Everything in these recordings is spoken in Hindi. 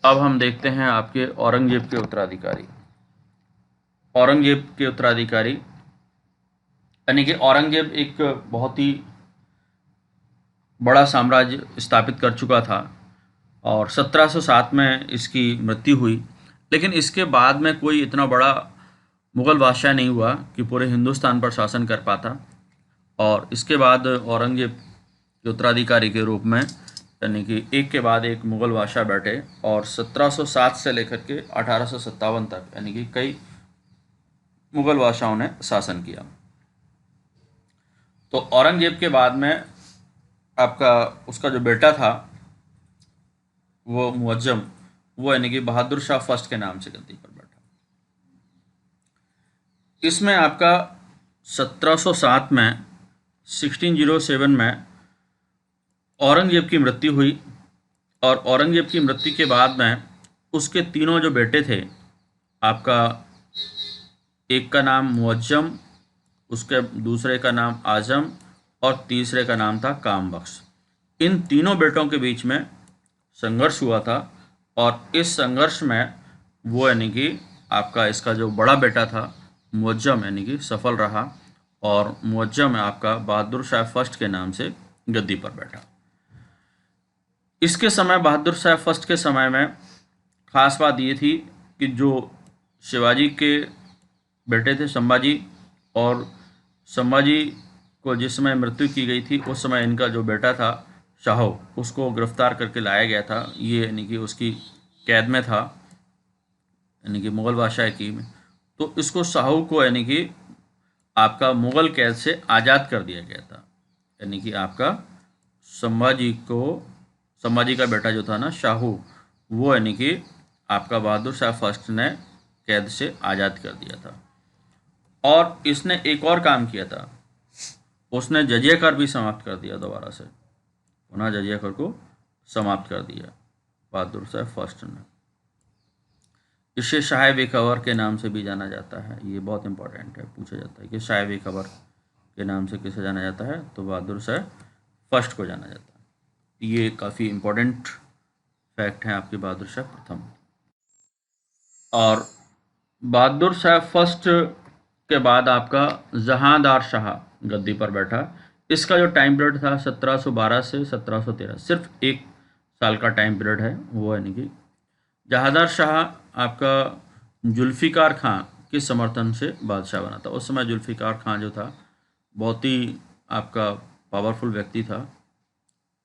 अब हम देखते हैं आपके औरंगजेब के उत्तराधिकारी। औरंगजेब के उत्तराधिकारी यानी कि औरंगजेब एक बहुत ही बड़ा साम्राज्य स्थापित कर चुका था और 1707 में इसकी मृत्यु हुई। लेकिन इसके बाद में कोई इतना बड़ा मुग़ल बादशाह नहीं हुआ कि पूरे हिंदुस्तान पर शासन कर पाता। और इसके बाद औरंगजेब के उत्तराधिकारी के रूप में यानी कि एक के बाद एक मुग़ल बादशाह बैठे और 1707 से लेकर के 1857 तक यानी कि कई मुग़ल बादशाहों ने शासन किया। तो औरंगजेब के बाद में आपका उसका जो बेटा था वो मुअज्जम, वो यानी कि बहादुर शाह फर्स्ट के नाम से गद्दी पर बैठा। इसमें आपका 1707 में 1607 में औरंगजेब की मृत्यु हुई और औरंगजेब की मृत्यु के बाद में उसके तीनों जो बेटे थे, आपका एक का नाम मुअज्जम, उसके दूसरे का नाम आज़म और तीसरे का नाम था कामबख्श। इन तीनों बेटों के बीच में संघर्ष हुआ था और इस संघर्ष में वो यानी कि आपका इसका जो बड़ा बेटा था मुअज्जम यानी कि सफल रहा और मुअज्जम आपका बहादुर शाह फर्स्ट के नाम से गद्दी पर बैठा। इसके समय बहादुर शाह फर्स्ट के समय में खास बात ये थी कि जो शिवाजी के बेटे थे संभाजी, और संभाजी को जिस समय मृत्यु की गई थी उस समय इनका जो बेटा था शाहो, उसको गिरफ्तार करके लाया गया था। ये यानी कि उसकी कैद में था यानी कि मुग़ल बादशाह की में। तो इसको शाहू को यानी कि आपका मुग़ल कैद से आज़ाद कर दिया गया था। यानी कि आपका संभाजी का बेटा जो था ना शाहू, वो यानी कि आपका बहादुर शाह फर्स्ट ने कैद से आज़ाद कर दिया था। और इसने एक और काम किया था, उसने जजिया कर भी समाप्त कर दिया दोबारा से, पुनः जजिया कर को समाप्त कर दिया बहादुर शाह फर्स्ट ने। इसे शाह बेखबर के नाम से भी जाना जाता है। ये बहुत इंपॉर्टेंट है, पूछा जाता है कि शाह बेखबर के नाम से किसे जाना जाता है, तो बहादुर शाह फर्स्ट को जाना जाता है। ये काफ़ी इंपॉर्टेंट फैक्ट है आपके बहादुर शाह प्रथम। और बहादुर शाह फर्स्ट के बाद आपका जहांदार शाह गद्दी पर बैठा। इसका जो टाइम पीरियड था 1712 से 1713, सिर्फ एक साल का टाइम पीरियड है वो, यानी कि जहांदार शाह आपका जुल्फ़िकार खां के समर्थन से बादशाह बना था। उस समय जुल्फ़िकार खां जो था बहुत ही आपका पावरफुल व्यक्ति था,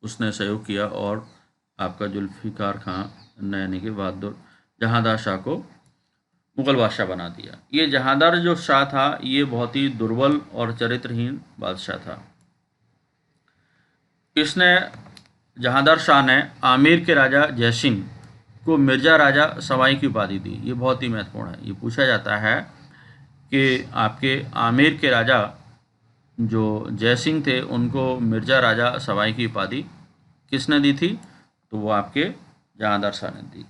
उसने सहयोग किया और आपका जुल्फ़िकार खां ने यानी कि बहादुर जहांदार शाह को मुग़ल बादशाह बना दिया। ये जहांदार जो शाह था ये बहुत ही दुर्बल और चरित्रहीन बादशाह था। इसने जहांदार शाह ने आमेर के राजा जयसिंह को मिर्ज़ा राजा सवाई की उपाधि दी। ये बहुत ही महत्वपूर्ण है। ये पूछा जाता है कि आपके आमेर के राजा जो जयसिंह थे उनको मिर्ज़ा राजा सवाई की उपाधि किसने दी थी, तो वो आपके जहांदार शाह ने दी।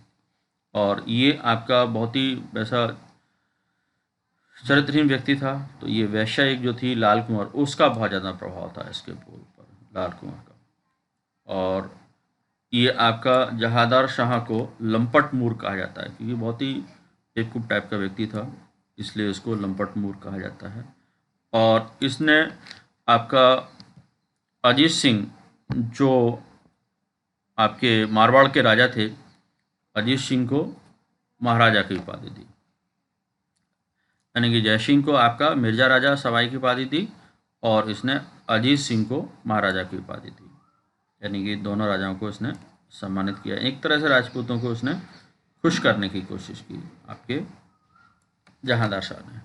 और ये आपका बहुत ही वैसा चरित्रहीन व्यक्ति था। तो ये वैश्या एक जो थी लाल कुंवर, उसका बहुत ज़्यादा प्रभाव था इसके ऊपर, लाल कुंवर का। और ये आपका जहांदार शाह को लंपट मूर कहा जाता है क्योंकि बहुत ही बेवकूफ़ टाइप का व्यक्ति था, इसलिए इसको लंपट मूर कहा जाता है। और इसने आपका अजीत सिंह जो आपके मारवाड़ के राजा थे, अजीत सिंह को महाराजा की उपाधि दी। यानी कि जयसिंह को आपका मिर्ज़ा राजा सवाई की उपाधि दी और इसने अजीत सिंह को महाराजा की उपाधि दी। यानी कि दोनों राजाओं को इसने सम्मानित किया। एक तरह से राजपूतों को उसने खुश करने की कोशिश की आपके जहांदार शाह ने।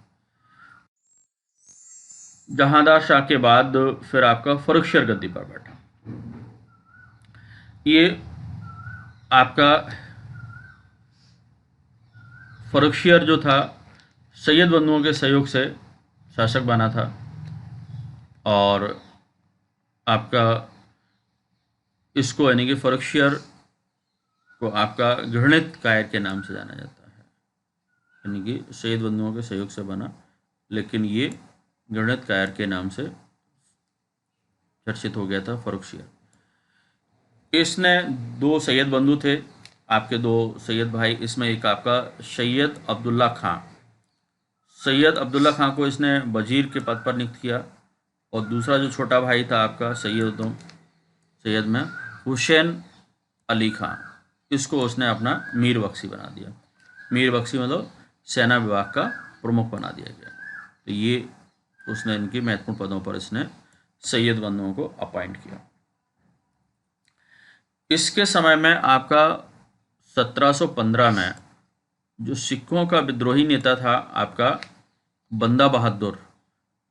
जहांदार शाह के बाद फिर आपका फर्रुखशियर गद्दी पर बैठा। ये आपका फर्रुखशियर जो था सैयद बंधुओं के सहयोग से शासक बना था और आपका इसको यानी कि फर्रुखशियर को आपका घृणित कायर के नाम से जाना जाता है। यानी कि सैयद बंधुओं के सहयोग से बना, लेकिन ये घृणित कायर के नाम से चर्चित हो गया था फर्रुखशियर। इसने दो सैयद बंधु थे, आपके दो सैयद भाई, इसमें एक आपका सैयद अब्दुल्ला खां, सैयद अब्दुल्ला खां को इसने वजीर के पद पर नियुक्त किया। और दूसरा जो छोटा भाई था आपका सैयद में हुसैन अली खां, इसको उसने अपना मीर बख्शी बना दिया। मीर बख्शी मतलब सेना विभाग का प्रमुख बना दिया गया। तो ये उसने इनकी महत्वपूर्ण पदों पर इसने सैयद बंधुओं को अपॉइंट किया। इसके समय में आपका 1715 में जो सिखों का विद्रोही नेता था आपका बंदा बहादुर,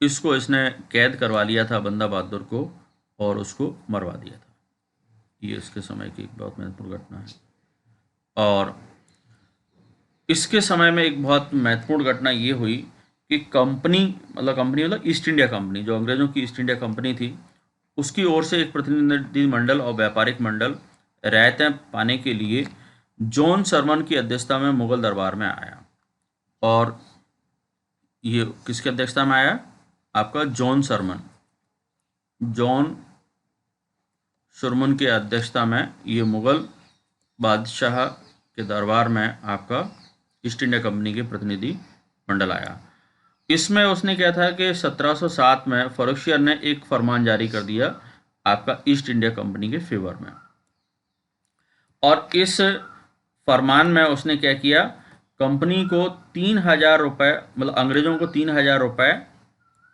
इसको इसने कैद करवा लिया था बंदा बहादुर को, और उसको मरवा दिया था। ये इसके समय की एक बहुत महत्वपूर्ण घटना है। और इसके समय में एक बहुत महत्वपूर्ण घटना ये हुई कि कंपनी मतलब ईस्ट इंडिया कंपनी, जो अंग्रेज़ों की ईस्ट इंडिया कंपनी थी, उसकी ओर से एक प्रतिनिधि मंडल और व्यापारिक मंडल रियायतें पाने के लिए जॉन सरमन की अध्यक्षता में मुगल दरबार में आया। और ये किसकी अध्यक्षता में आया? आपका जॉन सुरमन की अध्यक्षता में ये मुगल बादशाह के दरबार में आपका ईस्ट इंडिया कंपनी के प्रतिनिधि मंडल आया। इसमें उसने क्या था कि 1707 में फर्रुखियर ने एक फरमान जारी कर दिया आपका ईस्ट इंडिया कंपनी के फेवर में। और इस फरमान में उसने क्या किया, कंपनी को 3,000 रुपये, मतलब अंग्रेज़ों को 3,000 रुपये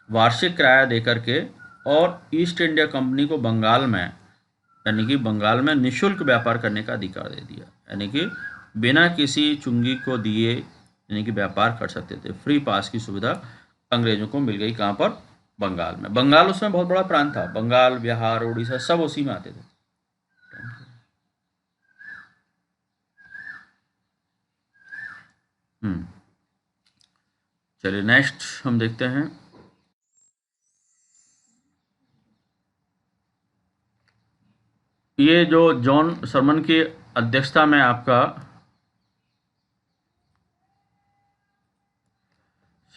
वार्षिक किराया दे करके, और ईस्ट इंडिया कंपनी को बंगाल में निःशुल्क व्यापार करने का अधिकार दे दिया। यानी कि बिना किसी चुंगी को दिए यानी कि व्यापार कर सकते थे। फ्री पास की सुविधा अंग्रेज़ों को मिल गई। कहाँ पर? बंगाल में। बंगाल उसमें बहुत बड़ा प्रांत था। बंगाल, बिहार, उड़ीसा सब उसी में आते थे। चलिए नेक्स्ट हम देखते हैं। ये जो जॉन सरमन की अध्यक्षता में आपका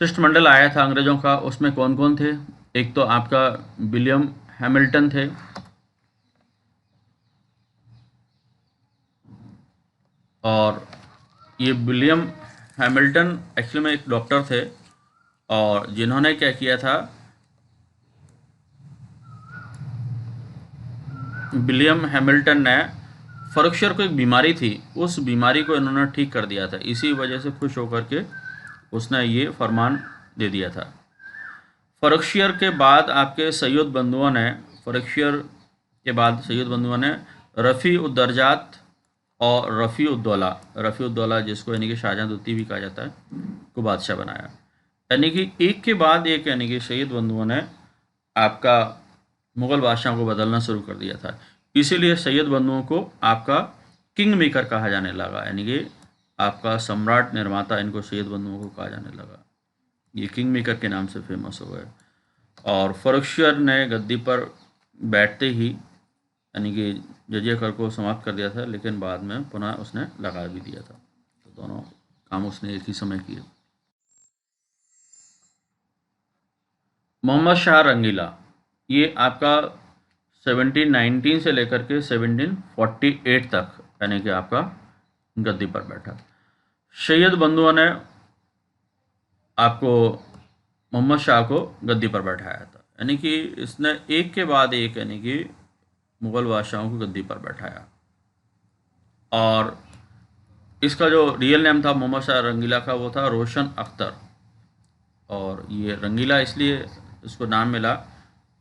शिष्टमंडल आया था अंग्रेज़ों का, उसमें कौन कौन थे? एक तो आपका विलियम हैमिल्टन थे, और ये विलियम हैमिल्टन एक्चुअली में एक डॉक्टर थे, और जिन्होंने क्या किया था, विलियम हैमिल्टन ने फर्रुखियर को एक बीमारी थी, उस बीमारी को इन्होंने ठीक कर दिया था। इसी वजह से खुश होकर के उसने ये फरमान दे दिया था। फर्रुखियर के बाद आपके सैयद बंधुओं ने रफ़ी उद्दरजात और रफ़ी उद्दौला जिसको यानी कि शाहजहाँ दूती भी कहा जाता है, को बादशाह बनाया। यानी कि एक के बाद एक यानी कि सैयद बंधुओं ने आपका मुग़ल बादशाह को बदलना शुरू कर दिया था। इसीलिए सैयद बंधुओं को आपका किंग मेकर कहा जाने लगा, यानी कि आपका सम्राट निर्माता इनको सैयद बंधुओं को कहा जाने लगा। ये किंग मेकर के नाम से फेमस हो गए। और फर्रुखियर ने गद्दी पर बैठते ही यानी कि जजिया कर को समाप्त कर दिया था, लेकिन बाद में पुनः उसने लगा भी दिया था। तो दोनों काम उसने एक ही समय किए। मोहम्मद शाह रंगीला, ये आपका 1719 से लेकर के 1748 तक यानी कि आपका गद्दी पर बैठा। सैयद बंधुओं ने आपको मोहम्मद शाह को गद्दी पर बैठाया था, यानी कि इसने एक के बाद एक यानी कि मुग़ल बादशाहों को गद्दी पर बैठाया। और इसका जो रियल नेम था मोहम्मद शाह रंगीला का, वो था रोशन अख्तर। और ये रंगीला इसलिए इसको नाम मिला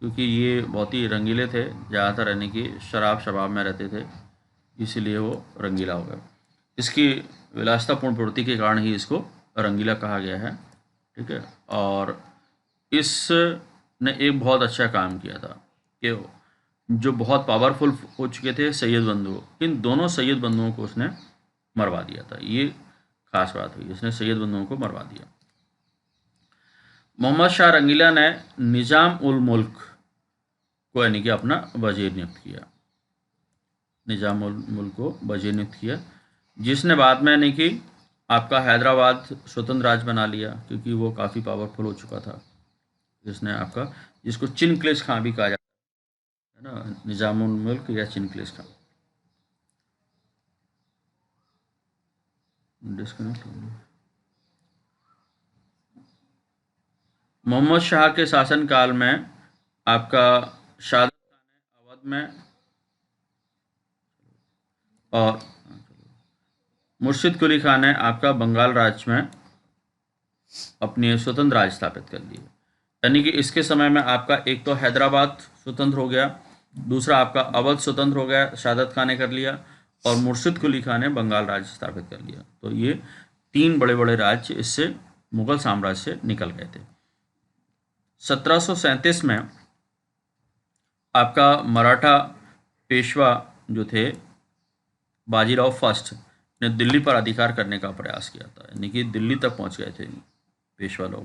क्योंकि ये बहुत ही रंगीले थे, ज़्यादातर यानी कि शबाब में रहते थे, इसीलिए वो रंगीला हो गया। इसकी विलासितापूर्ण प्रवृत्ति के कारण ही इसको रंगीला कहा गया है। ठीक है। और इसने एक बहुत अच्छा काम किया था कि जो बहुत पावरफुल हो चुके थे सैयद बंधु, इन दोनों सैयद बंधुओं को उसने मरवा दिया था। ये खास बात हुई, इसने सैयद बंधुओं को मरवा दिया। मोहम्मद शाह रंगीला ने निज़ाम उल मुल्क को यानी कि अपना वजीर नियुक्त किया। निज़ाम उल मुल्क को वजीर नियुक्त किया, जिसने बाद में यानी कि आपका हैदराबाद स्वतंत्र राज्य बना लिया, क्योंकि वो काफ़ी पावरफुल हो चुका था। जिसको चिनक्लेज खां भी कहा जाता है ना, निज़ाम उल मुल्क या चिनक्लेज खां। डिस्कनेक्ट हो गया। मोहम्मद शाह के शासनकाल में आपका शादत खान ने अवध में और मुर्शिद कुली खान ने आपका बंगाल राज्य में अपनी स्वतंत्र राज स्थापित कर ली। यानी कि इसके समय में आपका एक तो हैदराबाद स्वतंत्र हो गया, दूसरा आपका अवध स्वतंत्र हो गया, शादत खान ने कर लिया, और मुर्शिद कुली खान ने बंगाल राज्य स्थापित कर लिया। तो ये 3 बड़े बड़े राज्य इससे मुगल साम्राज्य से निकल गए थे। 1737 में आपका मराठा पेशवा जो थे बाजीराव फर्स्ट ने दिल्ली पर अधिकार करने का प्रयास किया था, यानी कि दिल्ली तक पहुंच गए थे पेशवा लोग,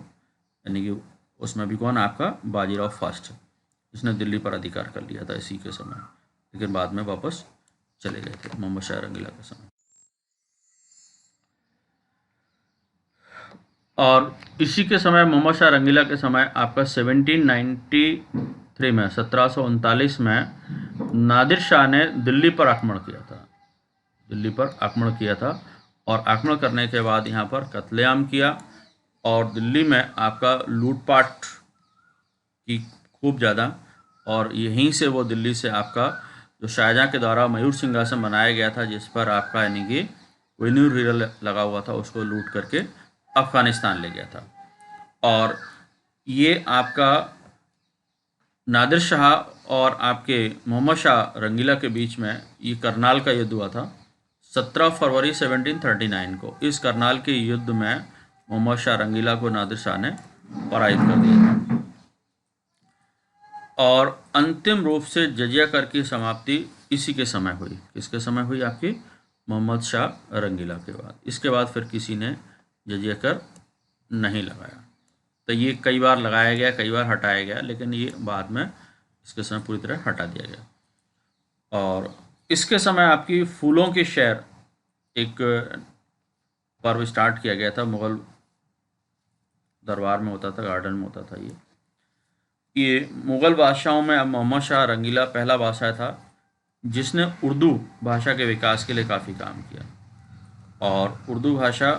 यानी कि उसमें भी कौन, आपका बाजीराव फर्स्ट, इसने दिल्ली पर अधिकार कर लिया था इसी के समय, लेकिन बाद में वापस चले गए थे मोहम्मद शाह रंगीला के समय। और इसी के समय मोहम्मद शाह रंगीला के समय आपका 1793 में 1739 में नादिर शाह ने दिल्ली पर आक्रमण किया था, दिल्ली पर आक्रमण किया था, और आक्रमण करने के बाद यहाँ पर कत्लेआम किया, और दिल्ली में आपका लूटपाट की खूब ज़्यादा, और यहीं से वो दिल्ली से आपका जो शाहजहाँ के द्वारा मयूर सिंहासन बनाया गया था, जिस पर आपका यानी कि वेन्यूर हीरा लगा हुआ था, उसको लूट करके अफ़गानिस्तान ले गया था। और ये आपका नादिर शाह और आपके मोहम्मद शाह रंगीला के बीच में ये करनाल का युद्ध हुआ था 17 फरवरी 1739 को। इस करनाल के युद्ध में मोहम्मद शाह रंगीला को नादिर शाह ने पराजित कर दिया था। और अंतिम रूप से जजिया कर की समाप्ति इसी के समय हुई। किसके समय हुई? आपकी मोहम्मद शाह रंगीला के बाद। इसके बाद फिर किसी ने जजिया कर नहीं लगाया। तो ये कई बार लगाया गया, कई बार हटाया गया, लेकिन ये बाद में इसके समय पूरी तरह हटा दिया गया। और इसके समय आपकी फूलों की शहर एक पर्व स्टार्ट किया गया था, मुग़ल दरबार में होता था, गार्डन में होता था। ये मुग़ल बादशाहों में अब मोहम्मद शाह रंगीला पहला बादशाह था जिसने उर्दू भाषा के विकास के लिए काफ़ी काम किया। और उर्दू भाषा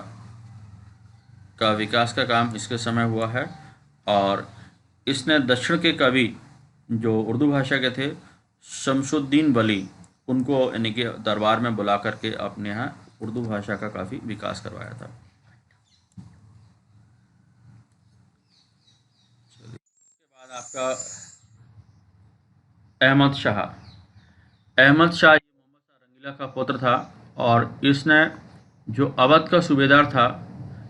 का विकास का काम इसके समय हुआ है। और इसने दक्षिण के कवि जो उर्दू भाषा के थे, शमसुद्दीन वली, उनको यानी कि दरबार में बुला करके अपने यहाँ उर्दू भाषा का काफ़ी विकास करवाया था। इसके बाद आपका अहमद शाह। अहमद शाह ये मोहम्मद शाह रंगीला का पुत्र था, और इसने जो अवध का सूबेदार था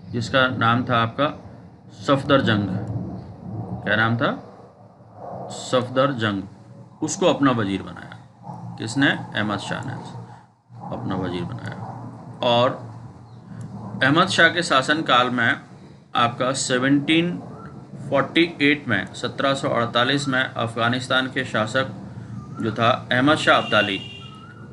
जिसका नाम था आपका सफदर जंग, क्या नाम था? सफदर जंग, उसको अपना वजीर बनाया। किसने? अहमद शाह ने अपना वजीर बनाया। और अहमद शाह के शासनकाल में आपका 1748 में 1748 में अफ़गानिस्तान के शासक जो था अहमद शाह अब्दाली,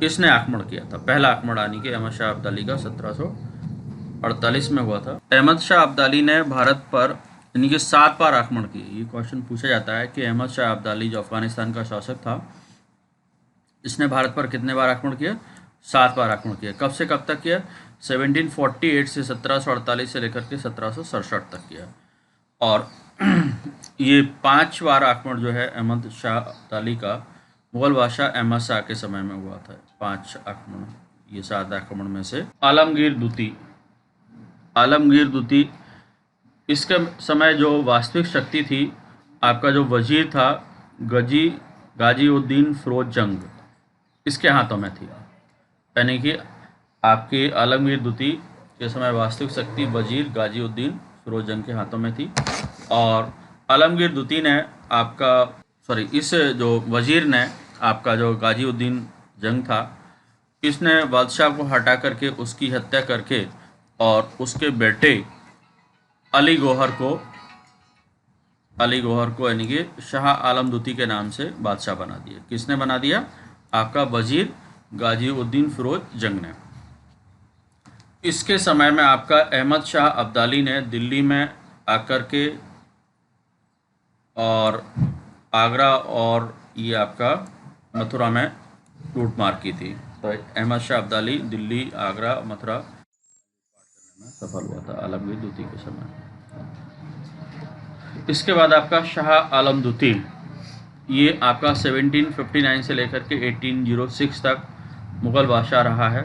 इसने आक्रमण किया था। पहला आक्रमण यानी कि अहमद शाह अब्दाली का 1748 में हुआ था। अहमद शाह अब्दाली ने भारत पर यानी कि 7 बार आक्रमण किए। ये क्वेश्चन पूछा जाता है कि अहमद शाह अब्दाली जो अफ़गानिस्तान का शासक था, इसने भारत पर कितने बार आक्रमण किया? 7 बार आक्रमण किया। कब से कब तक किया? 1748 से 1748 से लेकर के 1767 तक किया। और ये 5 बार आक्रमण जो है अहमद शाह अब्दाली का मुग़ल बादशाह अहमद शाह के समय में हुआ था। 5 आक्रमण, ये 7 आक्रमण में से। आलमगीर दूती, आलमगीर दूती, इसके समय जो वास्तविक शक्ति थी, आपका जो वजीर था गाजीउद्दीन फिरोज जंग, इसके हाथों में थी। यानी कि आपके आलमगीर दूती के समय वास्तविक शक्ति वजीर गाजीउद्दीन फिरोज जंग के हाथों में थी। और आलमगीर दूती ने इस जो वजीर ने आपका जो गाजीउद्दीन जंग था, इसने बादशाह को हटा करके उसकी हत्या करके और उसके बेटे अली गौहर को यानी कि शाह आलम दूती के नाम से बादशाह बना दिया। किसने बना दिया? आपका वजीर गाजीउद्दीन फिरोज जंग ने। इसके समय में आपका अहमद शाह अब्दाली ने दिल्ली में आकर के और आगरा और ये आपका मथुरा में लूटमार की थी। तो अहमद शाह अब्दाली दिल्ली, आगरा, मथुरा में सफल हुआ था आलमगीर द्वितीय के समय। इसके बाद आपका शाह आलम द्वितीय, ये आपका 1759 से लेकर के 1806 तक मुग़ल बादशाह रहा है।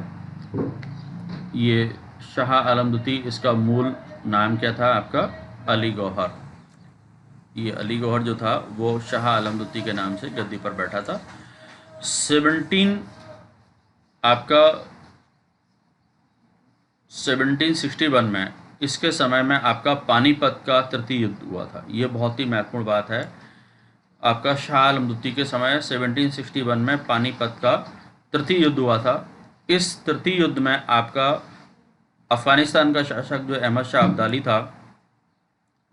ये शाह आलम द्वितीय, इसका मूल नाम क्या था आपका? अली गौहर। ये अली गौहर जो था वो शाह आलम द्वितीय के नाम से गद्दी पर बैठा था। 1761 में, इसके समय में आपका पानीपत का तृतीय युद्ध हुआ था। ये बहुत ही महत्वपूर्ण बात है। आपका शाह आलम द्वितीय के समय 1761 में पानीपत का तृतीय युद्ध हुआ था। इस तृतीय युद्ध में आपका अफगानिस्तान का शासक जो अहमद शाह अब्दाली था,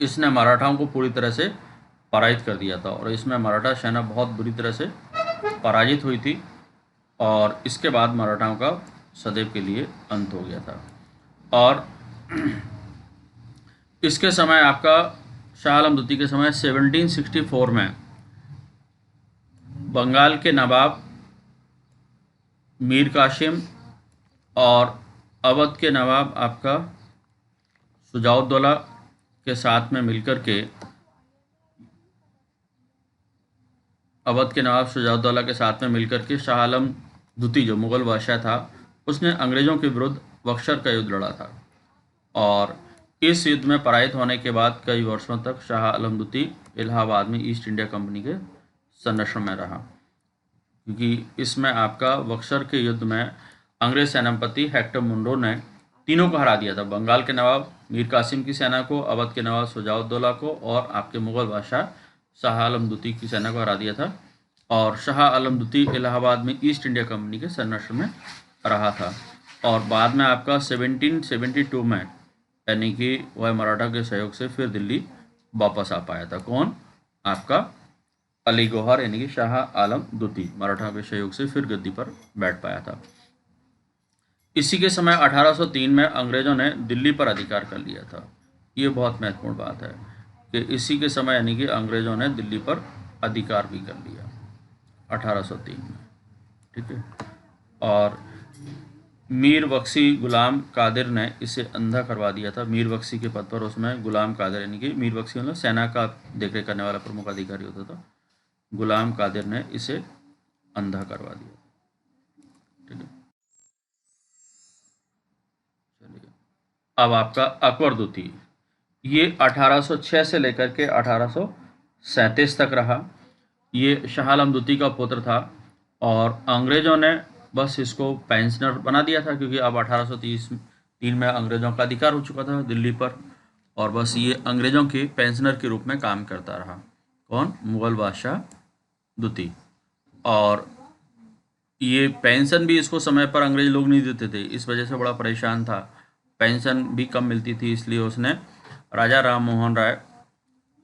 इसने मराठाओं को पूरी तरह से पराजित कर दिया था और इसमें मराठा सेना बहुत बुरी तरह से पराजित हुई थी और इसके बाद मराठाओं का सदैव के लिए अंत हो गया था। और इसके समय आपका शाह आलम द्वितीय के समय 1764 में बंगाल के नवाब मीर कासिम और अवध के नवाब आपका शुजाउद्दौला के साथ में मिलकर के, अवध के नवाब शुजाउद्दौला के साथ में मिलकर के शाह आलम द्वितीय जो मुग़ल बादशाह था, उसने अंग्रेज़ों के विरुद्ध बक्सर का युद्ध लड़ा था और इस युद्ध में पराजित होने के बाद कई वर्षों तक शाह आलम द्वितीय इलाहाबाद में ईस्ट इंडिया कंपनी के संरक्षण में रहा, क्योंकि इसमें आपका बक्सर के युद्ध में अंग्रेज सेनापति हेक्टर मुनरो ने तीनों को हरा दिया था। बंगाल के नवाब मीर कासिम की सेना को, अवध के नवाब शुजाउद्दौला को और आपके मुग़ल बादशाह शाह आलम द्वितीय की सेना को हरा दिया था और शाह आलम द्वितीय इलाहाबाद में ईस्ट इंडिया कंपनी के संरक्षण में रहा था। और बाद में आपका 1772 में, यानी कि वह मराठा के सहयोग से फिर दिल्ली वापस आ पाया था। कौन? आपका अली गौहर, यानी कि शाह आलम द्वितीय मराठा के सहयोग से फिर गद्दी पर बैठ पाया था। इसी के समय 1803 में अंग्रेज़ों ने दिल्ली पर अधिकार कर लिया था। ये बहुत महत्वपूर्ण बात है कि इसी के समय, यानी कि अंग्रेज़ों ने दिल्ली पर अधिकार भी कर लिया 1803 में, ठीक है। और मीर बख्शी गुलाम कादिर ने इसे अंधा करवा दिया था। मीर बख्शी के पद पर उसमें गुलाम कादिर, यानी कि मीर बख्शी मतलब सेना का देखरेख करने वाला प्रमुख अधिकारी होता था, गुलाम कादिर ने इसे अंधा करवा दिया, ठीक है। चलिए, अब आपका अकबर द्वितीय, ये 1806 से लेकर के 1837 तक रहा। ये शाह आलम द्वितीय का पुत्र था और अंग्रेज़ों ने बस इसको पेंशनर बना दिया था, क्योंकि अब 1833 में अंग्रेज़ों का अधिकार हो चुका था दिल्ली पर और बस ये अंग्रेज़ों के पेंशनर के रूप में काम करता रहा। कौन? मुग़ल बादशाह द्वितीय। और ये पेंशन भी इसको समय पर अंग्रेज लोग नहीं देते थे, इस वजह से बड़ा परेशान था। पेंशन भी कम मिलती थी, इसलिए उसने राजा राम मोहन राय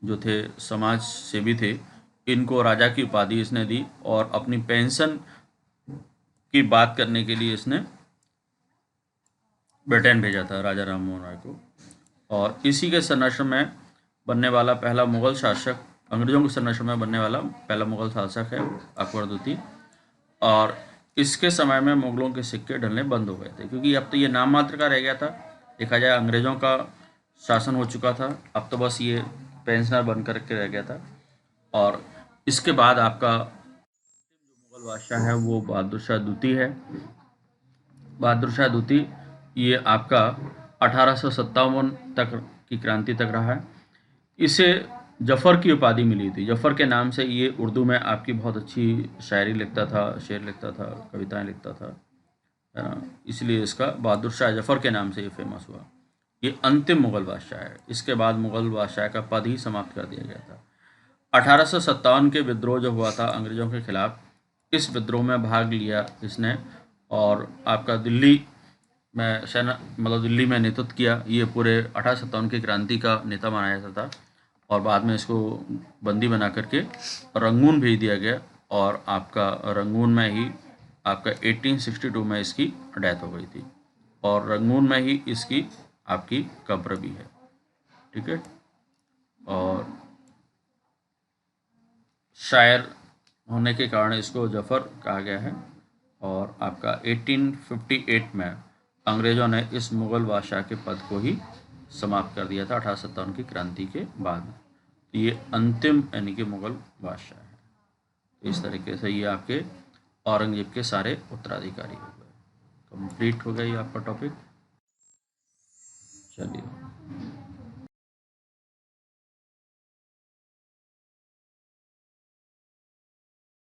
जो थे समाज सेवी थे, इनको राजा की उपाधि इसने दी और अपनी पेंशन की बात करने के लिए इसने ब्रिटेन भेजा था राजा राम मोहन राय को। और इसी के संरक्षण में बनने वाला पहला मुग़ल शासक, अंग्रेज़ों के संरक्षण में बनने वाला पहला मुग़ल शासक है अकबर द्वितीय। और इसके समय में मुग़लों के सिक्के ढलने बंद हो गए थे, क्योंकि अब तो ये नाम मात्र का रह गया था। देखा जाए अंग्रेज़ों का शासन हो चुका था, अब तो बस ये पेंशनर बन कर के रह गया था। और इसके बाद आपका जो मुग़ल बादशाह है वो बहादुर शाह द्वितीय है। बहादुर शाह द्वितीय ये आपका 1857 तक की क्रांति तक रहा है। इसे जफ़र की उपाधि मिली थी। जफ़र के नाम से ये उर्दू में आपकी बहुत अच्छी शायरी लिखता था, शेर लिखता था, कविताएं लिखता था, है ना। इसलिए इसका बहादुर शाह जफ़र के नाम से ये फेमस हुआ। ये अंतिम मुग़ल बादशाह है। इसके बाद मुग़ल बादशाह का पद ही समाप्त कर दिया गया था। 1857 के विद्रोह जो हुआ था अंग्रेज़ों के खिलाफ, इस विद्रोह में भाग लिया इसने और आपका दिल्ली में सेना, मतलब दिल्ली में नेतृत्व किया। ये पूरे 1857 की क्रांति का नेता माना जाता था और बाद में इसको बंदी बना करके रंगून भेज दिया गया और आपका रंगून में ही आपका 1862 में इसकी डेथ हो गई थी और रंगून में ही इसकी आपकी कब्र भी है, ठीक है। और शायर होने के कारण इसको जफ़र कहा गया है। और आपका 1858 में अंग्रेज़ों ने इस मुग़ल बादशाह के पद को ही समाप्त कर दिया था 1857 की क्रांति के बाद। तो ये अंतिम यानी कि मुग़ल बादशाह है। तो इस तरीके से ये आपके औरंगज़ेब के सारे उत्तराधिकारी हो गए। कंप्लीट हो गया ये आपका टॉपिक। चलिए।